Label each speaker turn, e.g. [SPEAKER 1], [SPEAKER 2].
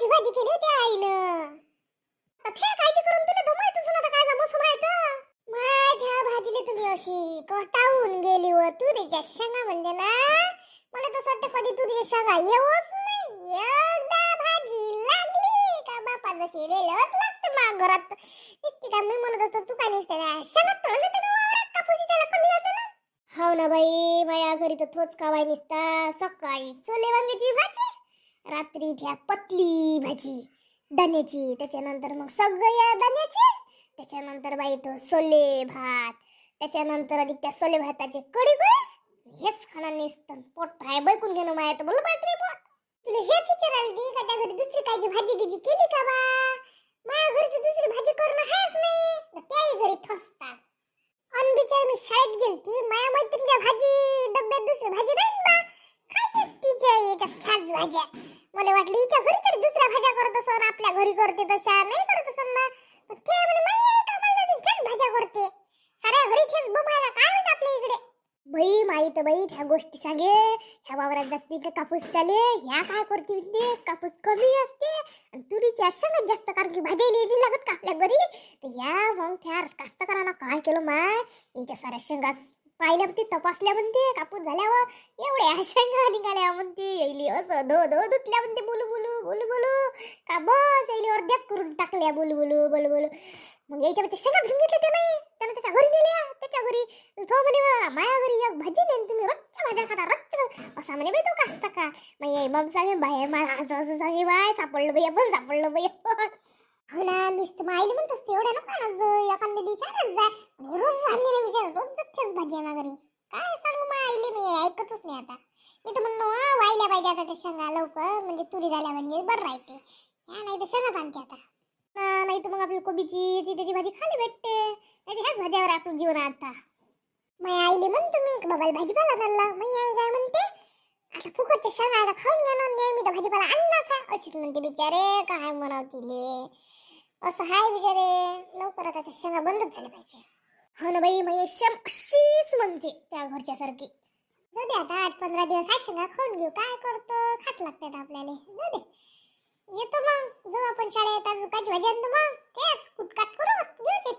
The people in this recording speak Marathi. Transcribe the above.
[SPEAKER 1] शेंगाची भाजी केली होती आईनं. आता ते कायची करून तुला तो माहितच ना काय मोसम आहे तर. माझ्या भाजीला तुम्ही अशी कटावून गेली व तुरीच्या शेंगा म्हणजे ना मला तर वाटतं कधी तुरीच्या शेंगा येऊच नाही. एकदा भाजी लागली का बापा जशी रेलच लागते मा घरात. इतकी का मी म्हणत असतो तू काय नसते ना शेंगा तोडून देते ना वावरात कापूसीच्याला कमी जाते ना. हो ना बाई माझ्या घरी तर थोच खावाय निसता. सकाळी सोले वांग्याची भाजी, रात्री त्या पतली भाजी दाण्याची, त्याच्यानंतर मग सगळ्या दाण्याची, त्याच्यानंतर बाई तो सोले भात, त्याच्यानंतर अधिक त्या सोले भाताचे कढी गोळे. हेच खाणार नसतं पोट आहे बैकून घेणं माया तर बोल बाई तुम्ही पोट. तुला हेच विचारायला दी का त्या घरी दुसरी कायची भाजी गिजी केली का बा. माझ्या घरी तर दुसरी भाजी करणं आहेच नाही. त्याही घरी थसतात. अन बिचार मी शाळेत गेलती माया मैत्रिणीच्या भाजी डब्यात दुसरी भाजी नाही बा खायची तिच्या याच्या फ्याज भाज्या. मला वाटलं हिच्या घरी तरी दुसऱ्या भाज्या करत असं आपल्या घरी करते तशा नाही करत असं ना. ते म्हणे माई कामाला तेच भाज्या करते साऱ्या घरी तेच बमायला काय माहित आपल्या इकडे. बाई माहित बाई ह्या गोष्टी सांगे ह्या वावरात जाते का कापूस चाले ह्या काय करते म्हणते कापूस कमी असते आणि तुरीची शेंगा जास्त कारण की भाजी लिहिली लागत का आपल्या घरी. तर या मग त्या कास्तकारांना काय केलं माय हिच्या साऱ्या शेंगा पाहिल्या म्हणते तपासल्या म्हणते कापूस झाल्यावर एवढ्या शेंगा निघाल्या म्हणते येईली असं धो धो धुतल्या म्हणते बोलू बोलू बोलू बोलू का बस येईली अर्ध्याच करून टाकल्या बोलू बोलू बोलू बोलू. मग याच्यामध्ये शेंगाच घेऊन घेतल्या ते नाही त्यानं त्याच्या घरी नेल्या. त्याच्या घरी तो म्हणे माया घरी एक भाजी नाही तुम्ही रोजच्या भाज्या खाता रोजच्या असा म्हणे बाई तो कासता का. मग ये मग सांगे बाय मला असं असं सांगे बाय सापडलं बाई आपण सापडलं बाई आपण. हो ना मीच तर मायली म्हणतोस एवढ्या नको ना एखाद्या दिवशी आणत जा रोज आणले नाही विचार रोज तेच भाजी आहे घरी. काय सांगू मायली मी ऐकतच नाही आता. मी तर म्हणलो वाहिल्या पाहिजे आता ते शेंगा लवकर म्हणजे तुरी झाल्या म्हणजे बरं राहते. या नाही तर शेंगाच आणते आता. नाही तर मग आपली कोबीची याची त्याची भाजी खाली भेटते नाही ह्याच भाज्यावर आपलं जीवन आता. माय आईले म्हणतो मी बाबा भाजीपाला आणला मग आई काय म्हणते आता फुकटच्या शेंगा आता खाऊन घेणं मी तर भाजीपाला आणलाच आहे अशीच म्हणते बिचारे काय म्हणाव तिले असं हाय बिचारे. लवकर आता त्या शेंगा बंदच झाल्या पाहिजे. हो ना बाई मग अशीच म्हणते त्या घरच्या सारखी. जाऊ दे आता 8-15 दिवस हा शेंगा खाऊन घेऊ काय करतो खास लागतात आपल्याला. जाऊ दे येतो मग जाऊ आपण शाळेत आज काची भाजी आणतो मग तेच कुटकाट करू घेऊ.